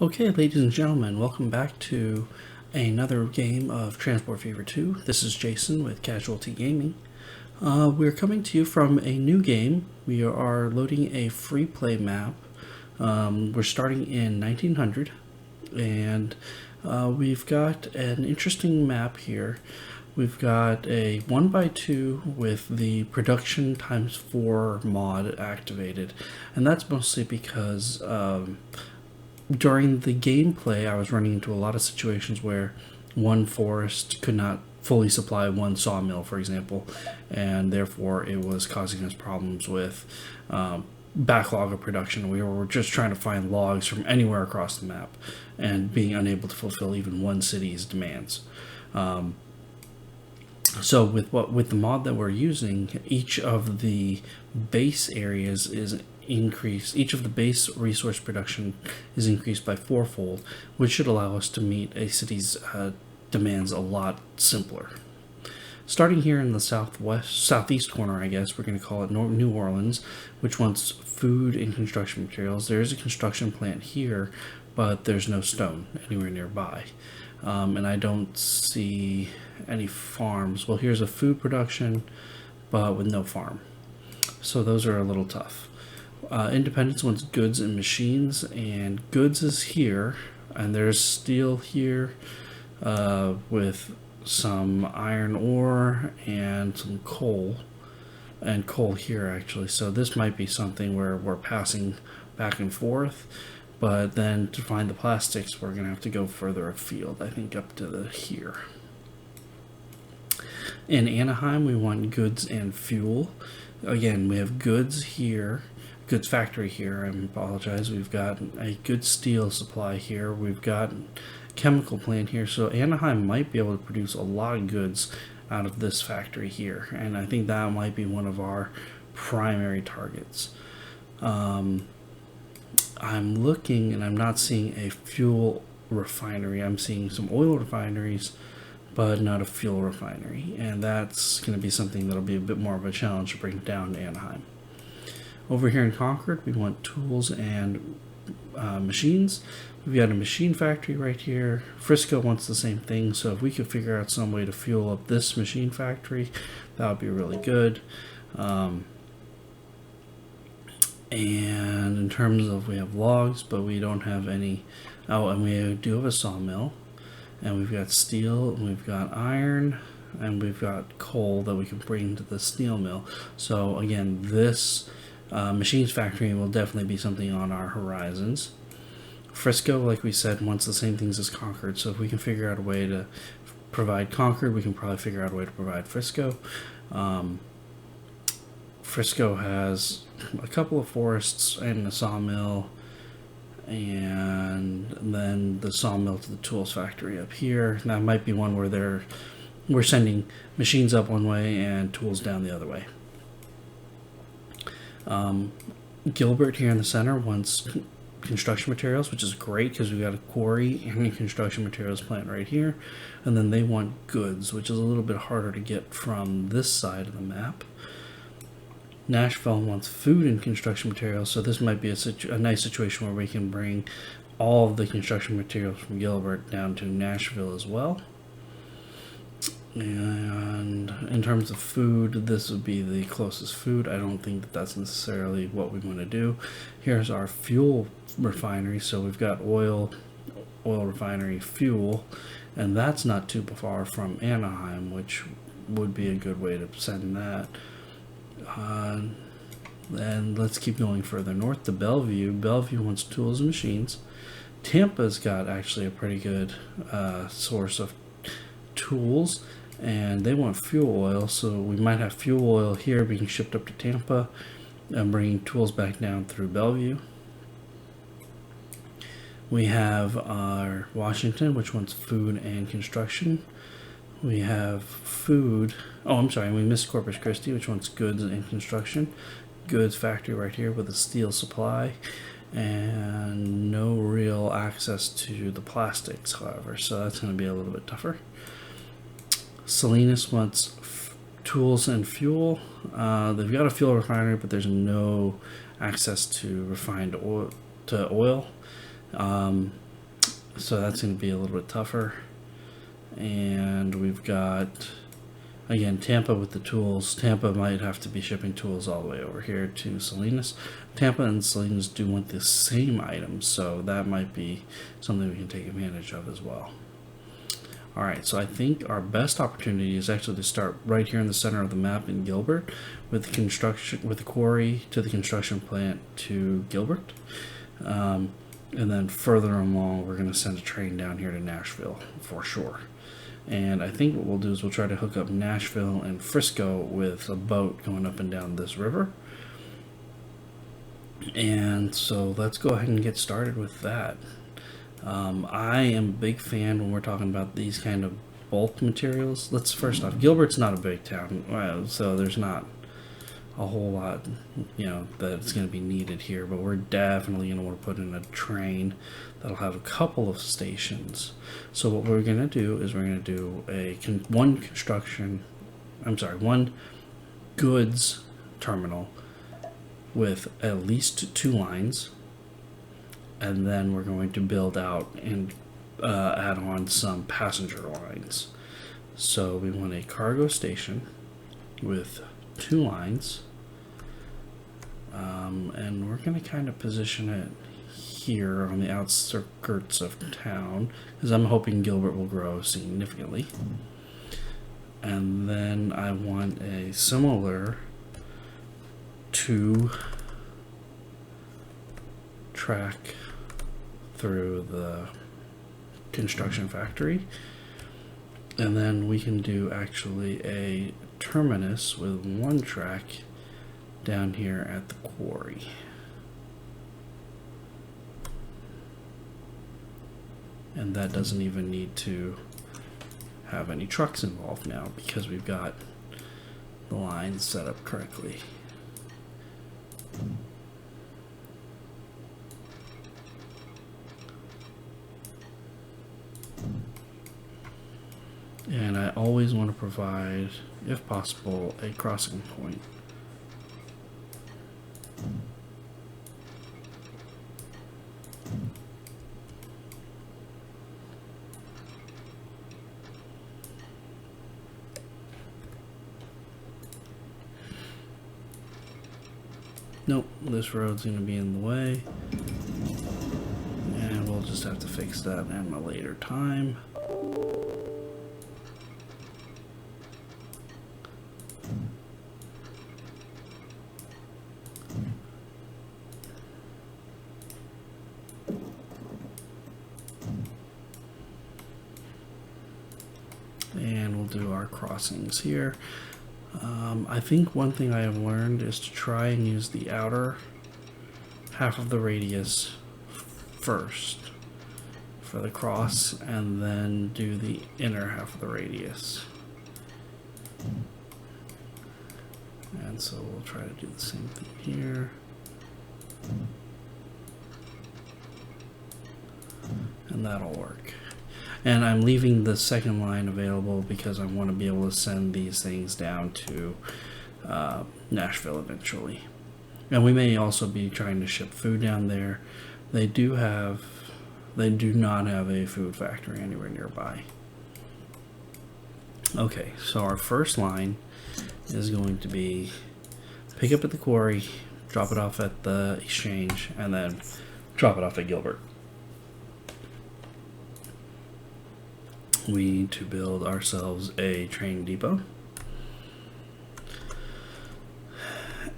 Okay, ladies and gentlemen, welcome back to another game of Transport Fever 2. This is Jason with CasualT Gaming. We're coming to you from a new game. We are loading a free play map. We're starting in 1900, and we've got an interesting map here. We've got a 1x2 with the production times 4 mod activated, and that's mostly because during the gameplay, I was running into a lot of situations where one forest could not fully supply one sawmill, for example, and therefore it was causing us problems with backlog of production. We were just trying to find logs from anywhere across the map and being unable to fulfill even one city's demands. So with the mod that we're using, each of the base areas is increased. Each of the base resource production is increased by fourfold, which should allow us to meet a city's demands a lot simpler. Starting here in the southeast corner, I guess we're going to call it New Orleans, which wants food and construction materials. There is a construction plant here, but there's no stone anywhere nearby. And I don't see any farms. Well, here's a food production, but with no farm. So those are a little tough. Independence wants goods and machines, and goods is here, and there's steel here with some iron ore and some coal, and coal here actually. So this might be something where we're passing back and forth. But then to find the plastics, we're going to have to go further afield, I think up to here. In Anaheim, we want goods and fuel. Again, we have goods here, goods factory here, I apologize. We've got a good steel supply here. We've got chemical plant here. So Anaheim might be able to produce a lot of goods out of this factory here. And I think that might be one of our primary targets. I'm looking and I'm not seeing a fuel refinery. I'm seeing some oil refineries, but not a fuel refinery. And that's going to be something that'll be a bit more of a challenge to bring down to Anaheim. Over here in Concord, we want tools and machines. We've got a machine factory right here. Frisco wants the same thing, so if we could figure out some way to fuel up this machine factory, that would be really good. And in terms of, we have logs, but we don't have any. Oh, and we do have a sawmill, and we've got steel, and we've got iron, and we've got coal that we can bring to the steel mill. So again, this machines factory will definitely be something on our horizons. Frisco, like we said, wants the same things as Concord, so if we can figure out a way to provide Concord, we can probably figure out a way to provide Frisco. Frisco has a couple of forests and a sawmill, and then the sawmill to the tools factory up here. That might be one where we're sending machines up one way and tools down the other way. Gilbert here in the center wants construction materials, which is great because we've got a quarry and a construction materials plant right here. And then they want goods, which is a little bit harder to get from this side of the map. Nashville wants food and construction materials, so this might be a nice situation where we can bring all of the construction materials from Gilbert down to Nashville as well. And in terms of food, this would be the closest food. I don't think that that's necessarily what we want to do. Here's our fuel refinery, so we've got oil refinery, fuel, and that's not too far from Anaheim, which would be a good way to send that. And let's keep going further north to Bellevue. Bellevue wants tools and machines. Tampa's got actually a pretty good source of tools, and they want fuel oil, so we might have fuel oil here being shipped up to Tampa and bringing tools back down through Bellevue. We have our Washington, which wants food and construction. We have food. Oh, I'm sorry, we missed Corpus Christi, which wants goods and construction. Goods factory right here with a steel supply, and no real access to the plastics, however, so that's going to be a little bit tougher. Salinas wants tools and fuel. They've got a fuel refinery, but there's no access to refined oil. So that's going to be a little bit tougher. And we've got, again, Tampa with the tools. Tampa might have to be shipping tools all the way over here to Salinas. Tampa and Salinas do want the same items, so that might be something we can take advantage of as well. Alright, so I think our best opportunity is actually to start right here in the center of the map in Gilbert with the construction, with the quarry to the construction plant to Gilbert. And then further along, we're going to send a train down here to Nashville for sure. And I think what we'll do is we'll try to hook up Nashville and Frisco with a boat going up and down this river. And so let's go ahead and get started with that. I am a big fan when we're talking about these kind of bulk materials. Let's first off, Gilbert's not a big town, so there's not a whole lot, that's going to be needed here. But we're definitely going to want to put in a train that'll have a couple of stations. So what we're going to do is we're going to do one goods terminal with at least 2 lines. And then we're going to build out and add on some passenger lines. So we want a cargo station with 2 lines. And we're going to kind of position it here on the outskirts of town, because I'm hoping Gilbert will grow significantly. And then I want a similar 2-track through the construction factory, and then we can do actually a terminus with 1 track down here at the quarry. And that doesn't even need to have any trucks involved now because we've got the lines set up correctly. And I always want to provide, if possible, a crossing point. Nope, this road's going to be in the way. And we'll just have to fix that at a later time. And we'll do our crossings here. I think one thing I have learned is to try and use the outer half of the radius first for the cross, and then do the inner half of the radius. And so we'll try to do the same thing here. And that'll work. And I'm leaving the second line available because I want to be able to send these things down to Nashville eventually. And we may also be trying to ship food down there. They do not have a food factory anywhere nearby. Okay, so our first line is going to be pick up at the quarry, drop it off at the exchange, and then drop it off at Gilbert. We need to build ourselves a train depot.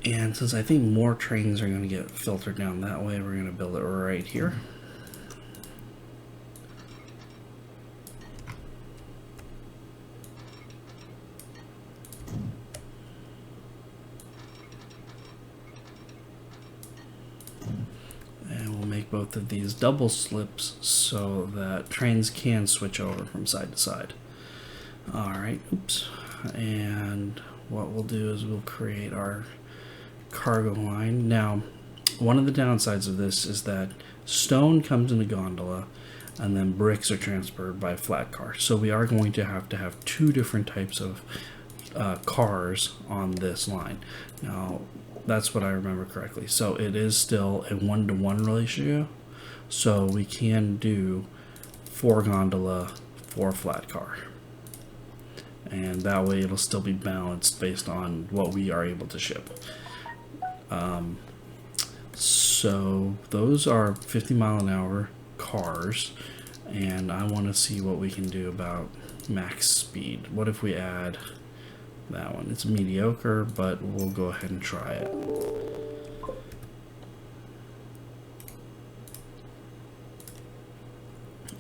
And since I think more trains are going to get filtered down that way, we're going to build it right here. Both of these double slips so that trains can switch over from side to side. Alright, oops. And what we'll do is we'll create our cargo line. Now, one of the downsides of this is that stone comes in a gondola and then bricks are transferred by flat car. So we are going to have 2 different types of cars on this line. Now, that's what I remember correctly. So it is still a 1-to-1 ratio, So we can do 4 gondola, 4 flat car. And that way it'll still be balanced based on what we are able to ship. So those are 50-mile-an-hour cars, and I want to see what we can do about max speed. What if we add that one? It's mediocre, but we'll go ahead and try it.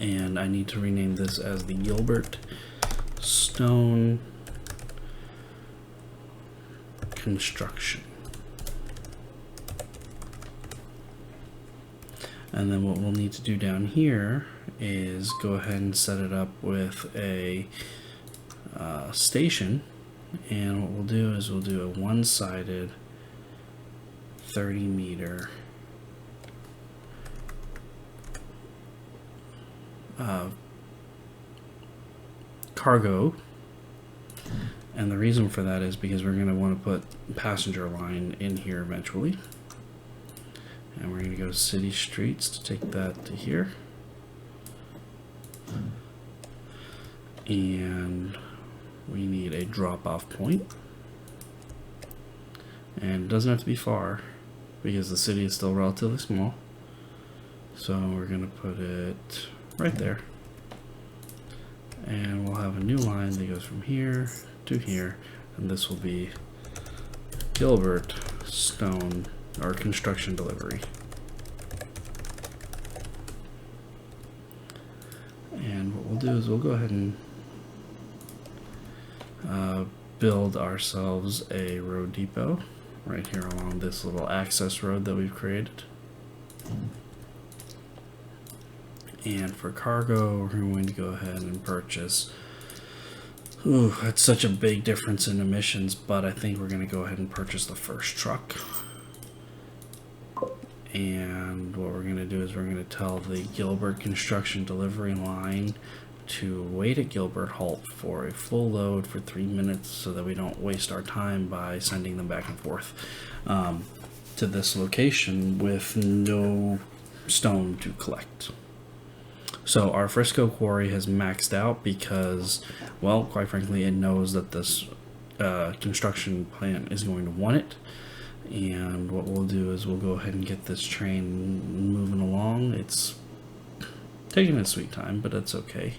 And I need to rename this as the Gilbert Stone Construction. And then what we'll need to do down here is go ahead and set it up with a station. And what we'll do is we'll do a one-sided 30-meter cargo. And the reason for that is because we're going to want to put passenger line in here eventually. And we're going to go city streets to take that to here. And we need a drop-off point. And it doesn't have to be far because the city is still relatively small. So we're going to put it right there. And we'll have a new line that goes from here to here. And this will be Gilbert Stone or construction delivery. And what we'll do is we'll go ahead and build ourselves a road depot right here along this little access road that we've created. And for cargo, we're going to go ahead and purchase. Ooh, that's such a big difference in emissions, but I think we're going to go ahead and purchase the first truck. And what we're going to do is we're going to tell the Gilbert construction delivery line to wait at Gilbert Halt for a full load for 3 minutes so that we don't waste our time by sending them back and forth to this location with no stone to collect. So our Frisco quarry has maxed out because, well, quite frankly, it knows that this construction plant is going to want it. And what we'll do is we'll go ahead and get this train moving along. It's taking its sweet time, but it's okay.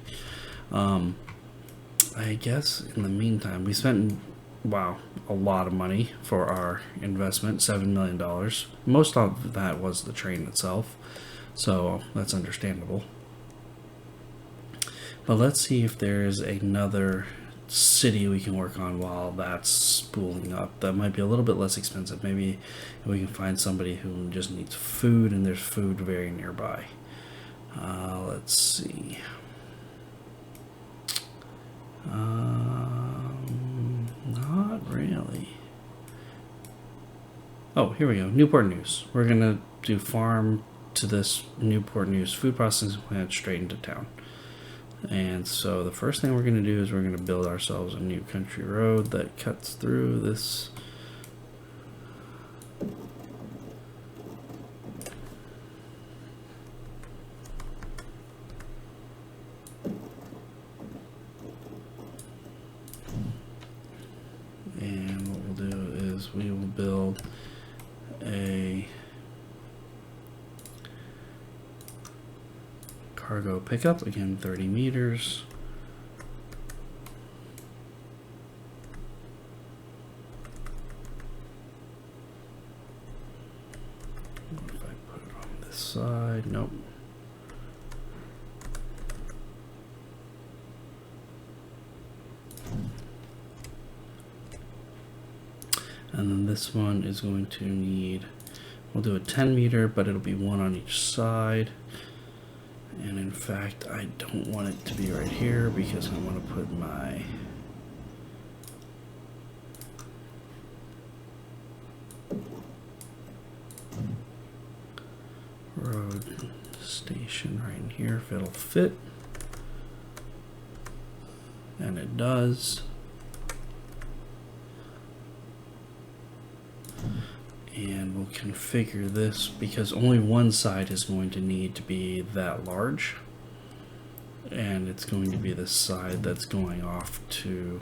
I guess in the meantime, we spent, wow, a lot of money for our investment, $7 million. Most of that was the train itself, so that's understandable. But let's see if there's another city we can work on while that's spooling up. That might be a little bit less expensive. Maybe we can find somebody who just needs food and there's food very nearby. Let's see. Not really. Oh, here we go. Newport News. We're gonna do farm to this Newport News food processing plant straight into town. And so the first thing we're going to do is we're going to build ourselves a new country road that cuts through this. And what we'll do is we will build a cargo pickup, again 30 meters. What if I put it on this side? Nope. And then this one is going to need, we'll do a 10 meter, but it'll be one on each side. And in fact, I don't want it to be right here because I want to put my road station right in here if it'll fit. And it does. And we'll configure this because only one side is going to need to be that large. And it's going to be the side that's going off to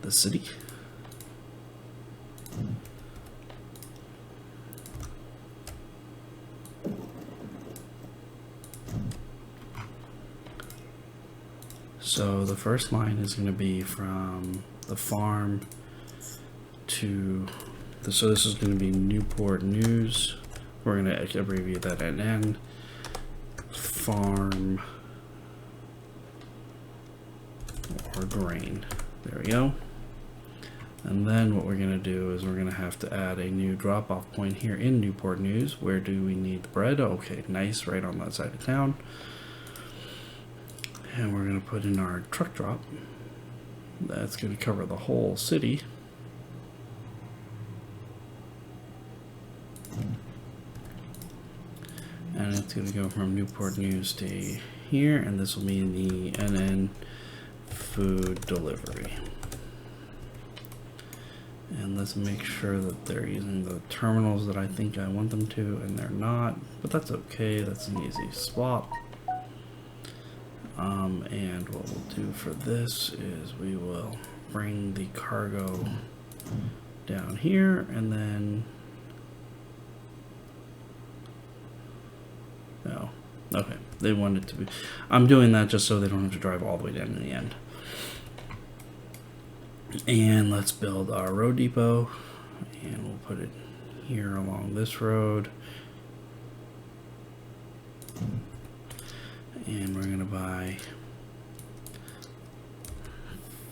the city. So the first line is going to be from the farm to the, so this is going to be Newport News. We're going to abbreviate that at N. Farm or grain. There we go. And then what we're going to do is we're going to have to add a new drop-off point here in Newport News. Where do we need the bread? Okay, nice, right on that side of town. And we're going to put in our truck drop. That's going to cover the whole city. And it's going to go from Newport News to here, and this will be the NN food delivery. And let's make sure that they're using the terminals that I think I want them to, and they're not, but that's okay. That's an easy swap. And what we'll do for this is we will bring the cargo down here, and then no, okay, they want it to be, I'm doing that just so they don't have to drive all the way down in the end. And let's build our road depot, and we'll put it here along this road. And we're gonna buy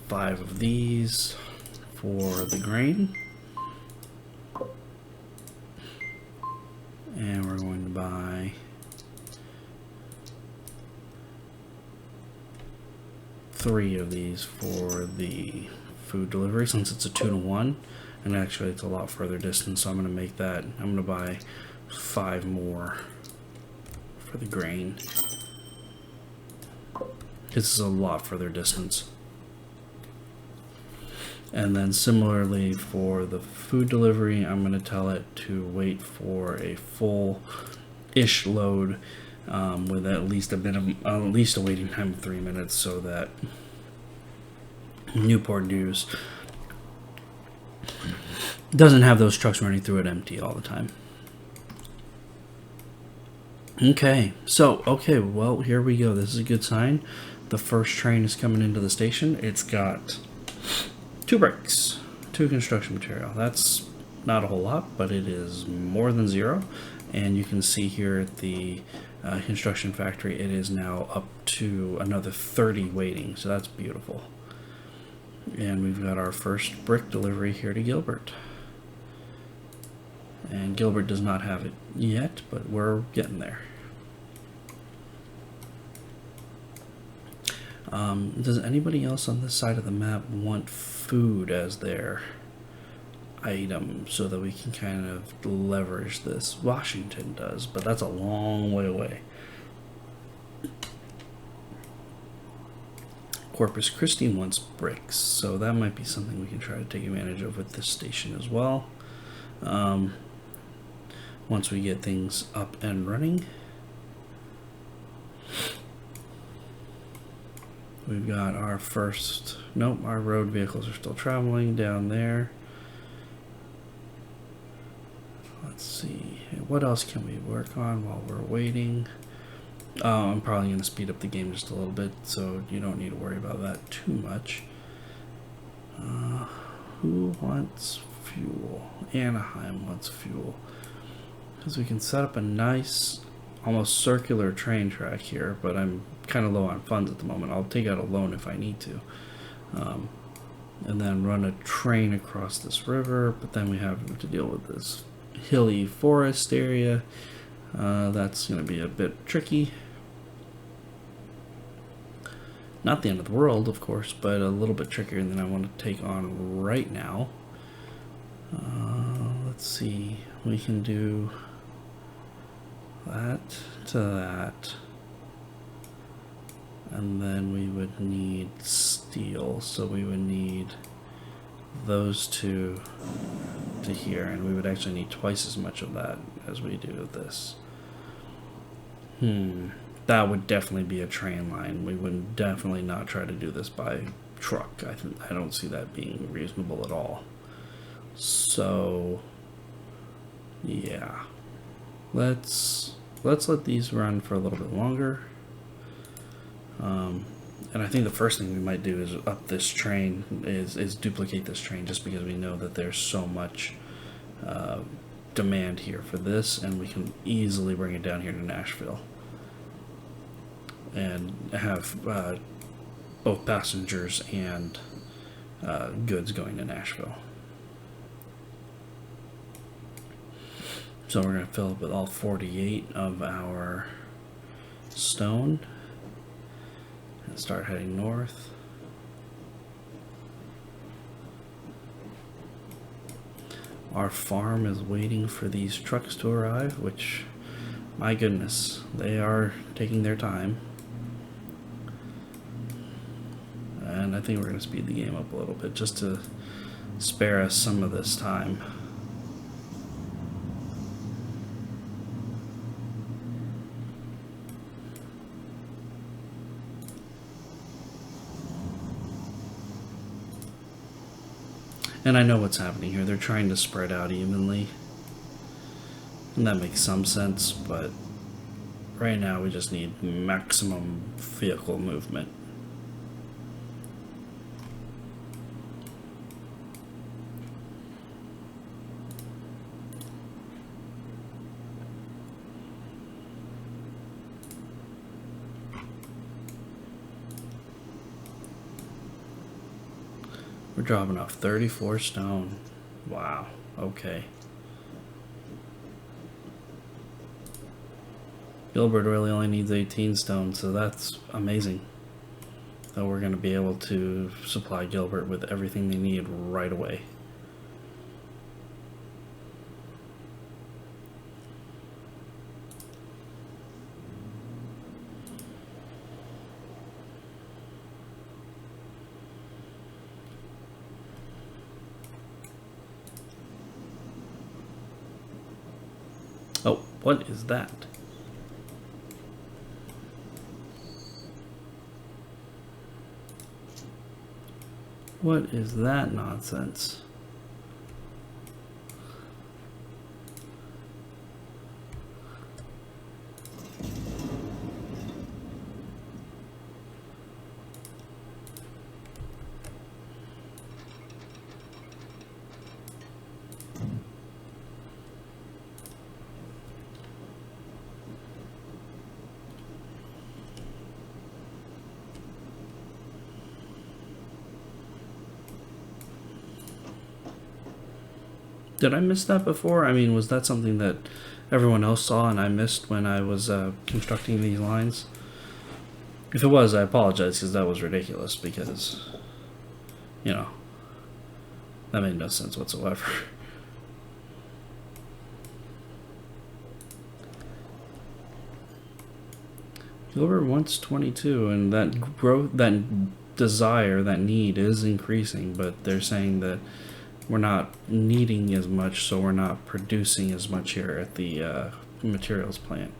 5 of these for the grain. And we're going to buy 3 of these for the food delivery, since it's a 2-to-1, and actually it's a lot further distance, so I'm going to make that, I'm going to buy 5 more for the grain. This is a lot further distance. And then similarly for the food delivery, I'm going to tell it to wait for a full-ish load with at least a waiting time of 3 minutes, so that Newport News doesn't have those trucks running through it empty all the time. Okay, so, well, here we go. This is a good sign. The first train is coming into the station. It's got 2 bricks, 2 construction material. That's not a whole lot, but it is more than 0. And you can see here at the construction factory, it is now up to another 30 waiting, so that's beautiful. And we've got our first brick delivery here to Gilbert. And Gilbert does not have it yet, but we're getting there. Does anybody else on this side of the map want food as their item so that we can kind of leverage this? Washington does, but that's a long way away. Corpus Christi wants bricks, so that might be something we can try to take advantage of with this station as well. Once we get things up and running. We've got our first, nope, our road vehicles are still traveling down there. Let's see, what else can we work on while we're waiting? I'm probably going to speed up the game just a little bit, so you don't need to worry about that too much. Who wants fuel? Anaheim wants fuel. Because we can set up a nice, almost circular train track here, but I'm kind of low on funds at the moment. I'll take out a loan if I need to. And then run a train across this river, but then we have to deal with this hilly forest area. That's going to be a bit tricky. Not the end of the world, of course, but a little bit trickier than I want to take on right now. Let's see, we can do that to that. And then we would need steel, so we would need those 2 to here, and we would actually need twice as much of that as we do of this. That would definitely be a train line. We would definitely not try to do this by truck. I don't see that being reasonable at all. So yeah, let's let these run for a little bit longer. And I think the first thing we might do is up this train, is duplicate this train, just because we know that there's so much demand here for this, and we can easily bring it down here to Nashville and have both passengers and goods going to Nashville. So we're going to fill up with all 48 of our stone and start heading north. Our farm is waiting for these trucks to arrive, which, my goodness, they are taking their time. And I think we're going to speed the game up a little bit just to spare us some of this time. And I know what's happening here. They're trying to spread out evenly. And that makes some sense, but right now we just need maximum vehicle movement. We're dropping off 34 stone. Wow. Okay. Gilbert really only needs 18 stone, so that's amazing. So we're going to be able to supply Gilbert with everything they need right away. Oh, what is that? What is that nonsense? Did I miss that before? I mean, was that something that everyone else saw and I missed when I was constructing these lines? If it was, I apologize, because that was ridiculous, because, you know, that made no sense whatsoever. Gilbert wants 22, and that growth, that desire, that need is increasing, but they're saying that we're not needing as much, so we're not producing as much here at the materials plant,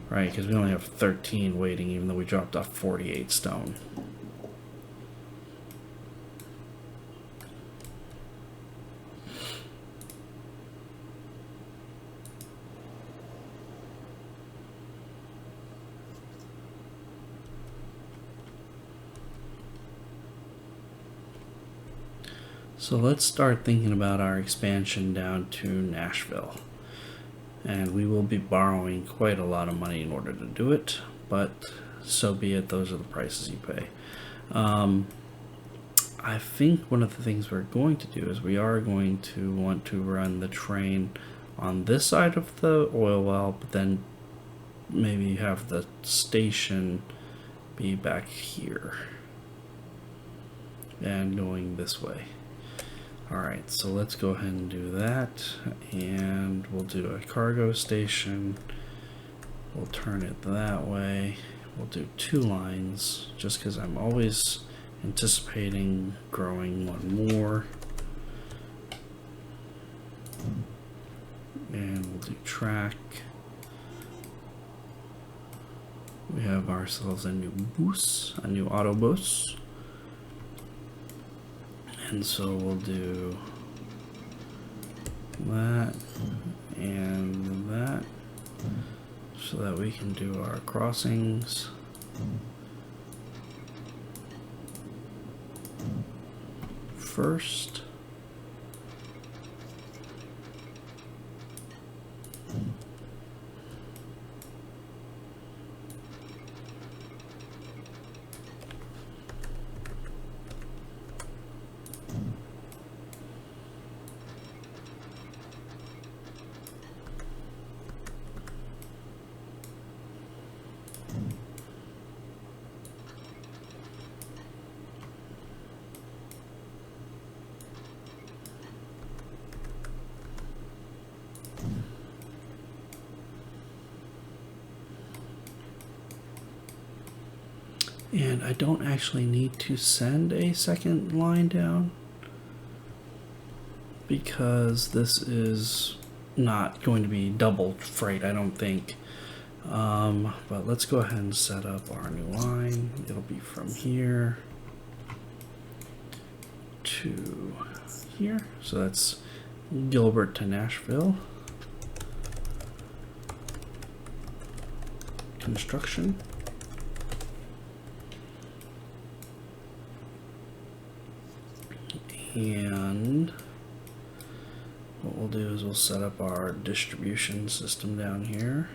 right? Because we only have 13 waiting, even though we dropped off 48 stone. So let's start thinking about our expansion down to Nashville. And we will be borrowing quite a lot of money in order to do it, but so be it, those are the prices you pay. I think one of the things we're going to do is we are going to want to run the train on this side of the oil well, but then maybe have the station be back here and going this way. Alright, so let's go ahead and do that, and we'll do a cargo station. We'll turn it that way. We'll do 2 lines, just because I'm always anticipating growing one more. And we'll do track. We have ourselves a new bus, a new auto bus. And so we'll do that and that so that we can do our crossings. First. And I don't actually need to send a second line down because this is not going to be double freight, I don't think. But let's go ahead and set up our new line. It'll be from here to here. So that's Gilbert to Nashville. Construction. And what we'll do is we'll set up our distribution system down here.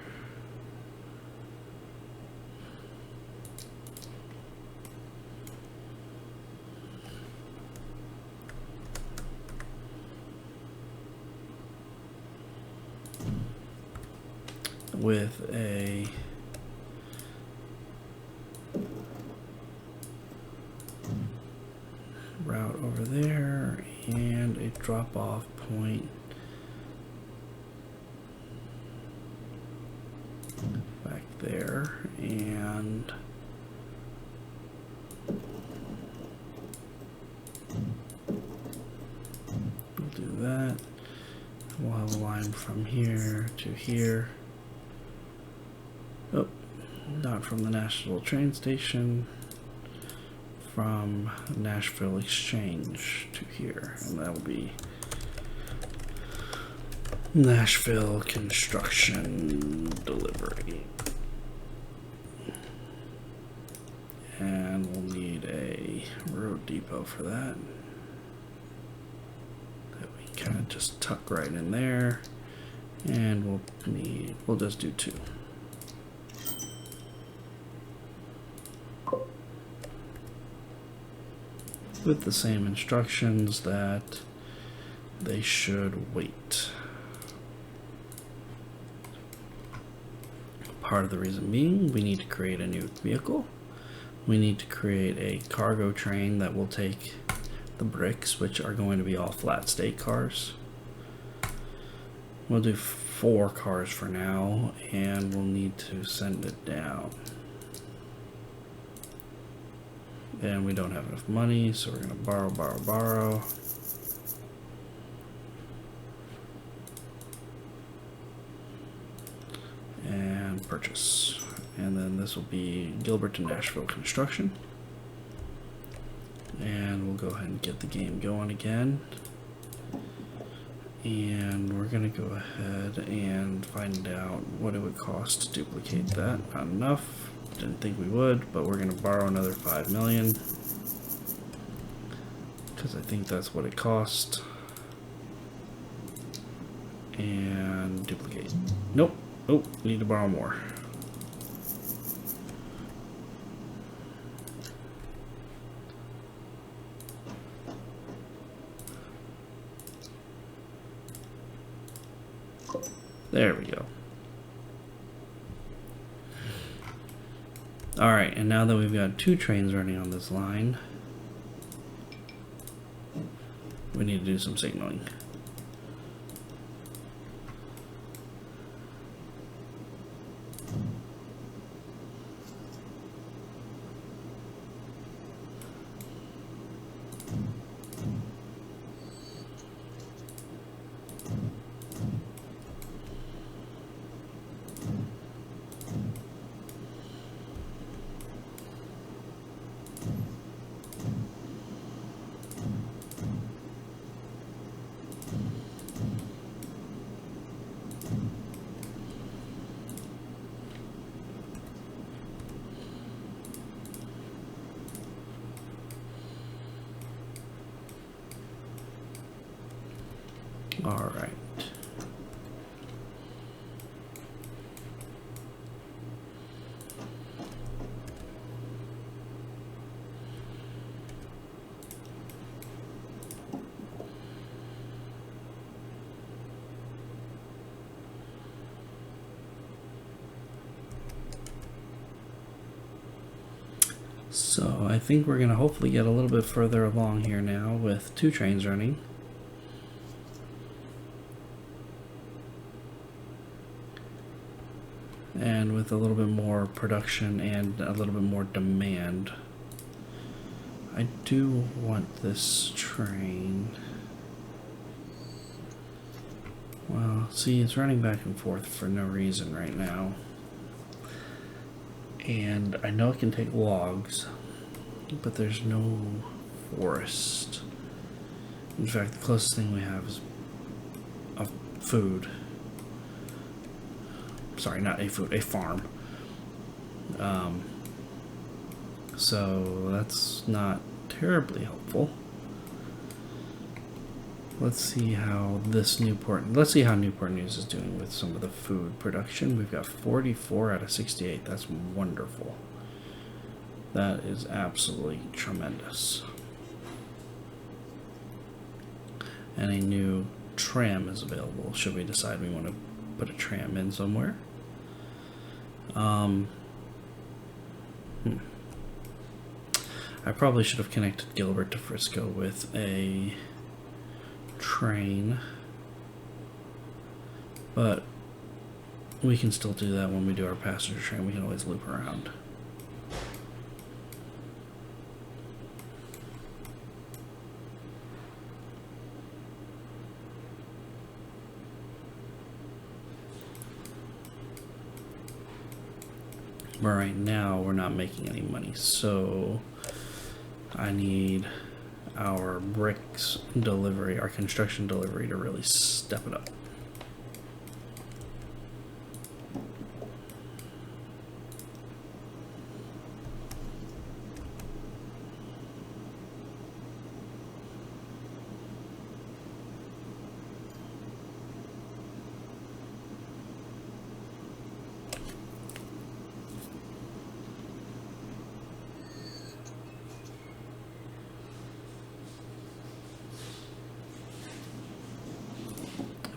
With a route over there and a drop-off point back there, and we'll do that. We'll have a line from here to here. Oh, not from the Nashville train station. From Nashville Exchange to here, and that will be Nashville Construction Delivery. And we'll need a road depot for that. That we kind of just tuck right in there, and we'll just do 2. With the same instructions that they should wait. Part of the reason being, we need to create a new vehicle. We need to create a cargo train that will take the bricks, which are going to be all flat state cars. We'll do 4 cars for now, and we'll need to send it down. And we don't have enough money, so we're going to borrow. And purchase. And then this will be Gilbert to Nashville Construction. And we'll go ahead and get the game going again. And we're going to go ahead and find out what it would cost to duplicate that. Not enough. Didn't think we would, but we're going to borrow another 5 million because I think that's what it cost. And duplicate. Nope. Oh, need to borrow more. There we go. Alright, and now that we've got 2 trains running on this line, we need to do some signaling. All right. So I think we're going to hopefully get a little bit further along here now with 2 trains running. And with a little bit more production and a little bit more demand. I do want this train. Well, see, it's running back and forth for no reason right now. And I know it can take logs, but there's no forest. In fact, the closest thing we have is a food. Sorry, not a food, a farm. So that's not terribly helpful. Let's see how Newport News is doing with some of the food production. We've got 44 out of 68. That's wonderful. That is absolutely tremendous. And a new tram is available should we decide we want to put a tram in somewhere. I probably should have connected Gilbert to Frisco with a train, but we can still do that when we do our passenger train. We can always loop around. But right now we're not making any money, so I need our bricks delivery, our construction delivery, to really step it up.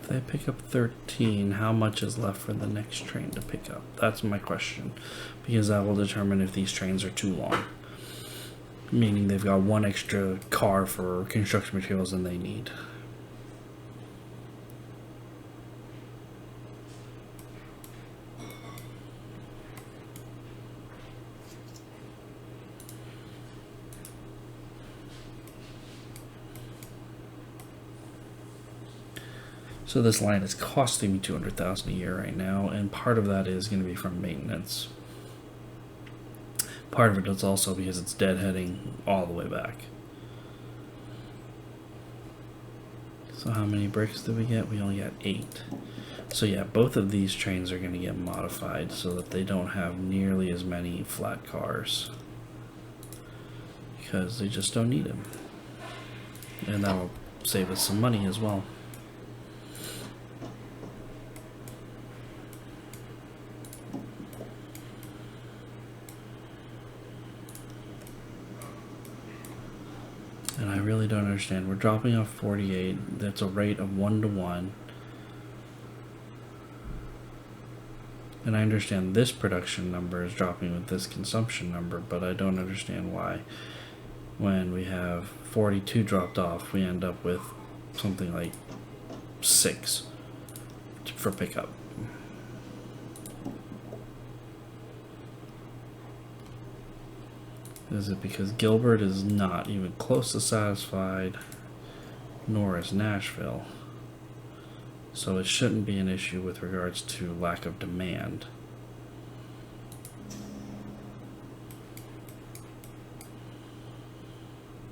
If they pick up 13, how much is left for the next train to pick up? That's my question, because that will determine if these trains are too long. Meaning they've got one extra car for construction materials than they need. So this line is costing me $200,000 a year right now, and part of that is going to be from maintenance. Part of it is also because it's deadheading all the way back. So how many bricks did we get? We only got 8. So yeah, both of these trains are going to get modified so that they don't have nearly as many flat cars, because they just don't need them. And that will save us some money as well. And I really don't understand. We're dropping off 48. That's a rate of 1-to-1. And I understand this production number is dropping with this consumption number, but I don't understand why when we have 42 dropped off, we end up with something like 6 for pickup. Is it because Gilbert is not even close to satisfied, nor is Nashville? So it shouldn't be an issue with regards to lack of demand.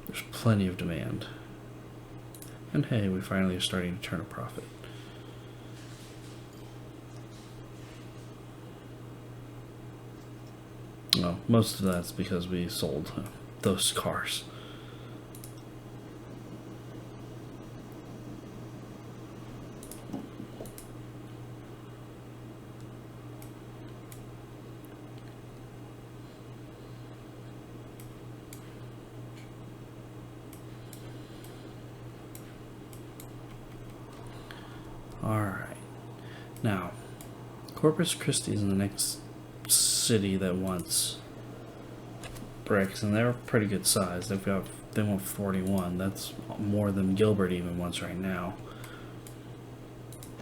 There's plenty of demand. And hey, we finally are starting to turn a profit. Well, most of that's because we sold those cars. Corpus Christi is in the next city that wants bricks, and they're pretty good size. They want 41. That's more than Gilbert even wants right now.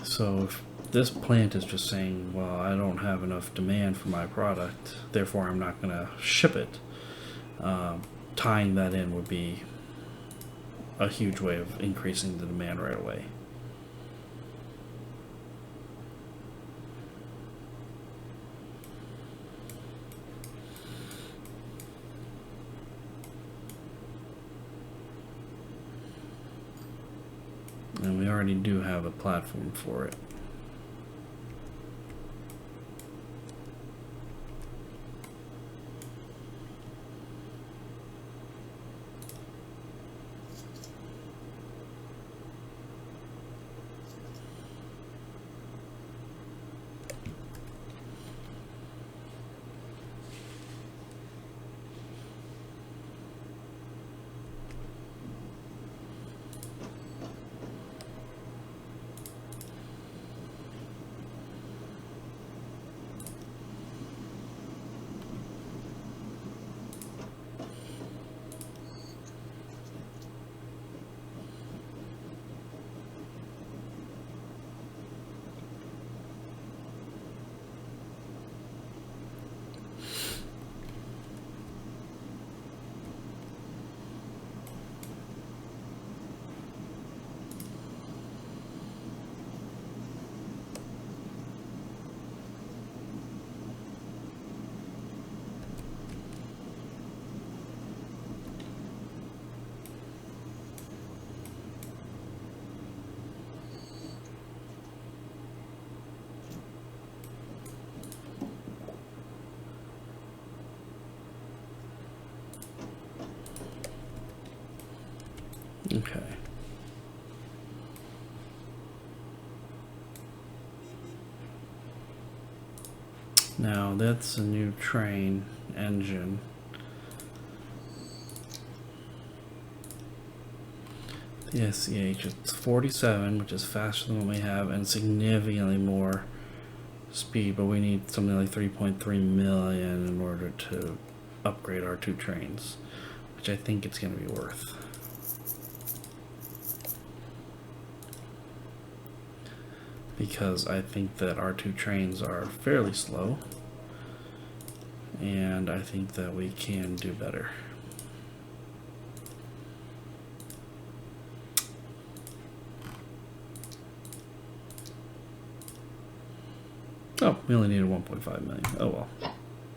So if this plant is just saying, well, I don't have enough demand for my product, therefore I'm not going to ship it, tying that in would be a huge way of increasing the demand right away. And we already do have a platform for it. Okay. Now that's a new train engine. The SCH, it's 47, which is faster than what we have, and significantly more speed, but we need something like 3.3 million in order to upgrade our 2 trains, which I think it's going to be worth. Because I think that our 2 trains are fairly slow, and I think that we can do better. Oh, we only needed 1.5 million. Oh well,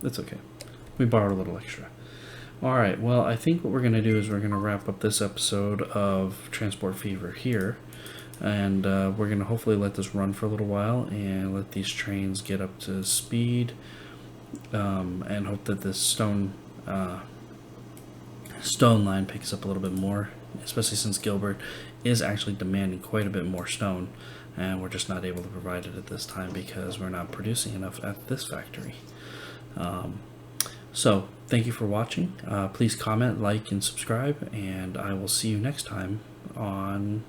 that's okay. We borrowed a little extra. Alright, well, I think what we're going to do is we're going to wrap up this episode of Transport Fever here. And we're going to hopefully let this run for a little while and let these trains get up to speed, and hope that this stone line picks up a little bit more, especially since Gilbert is actually demanding quite a bit more stone, and we're just not able to provide it at this time because we're not producing enough at this factory. So thank you for watching. Please comment, like, and subscribe, and I will see you next time on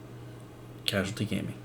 CasualT Gaming.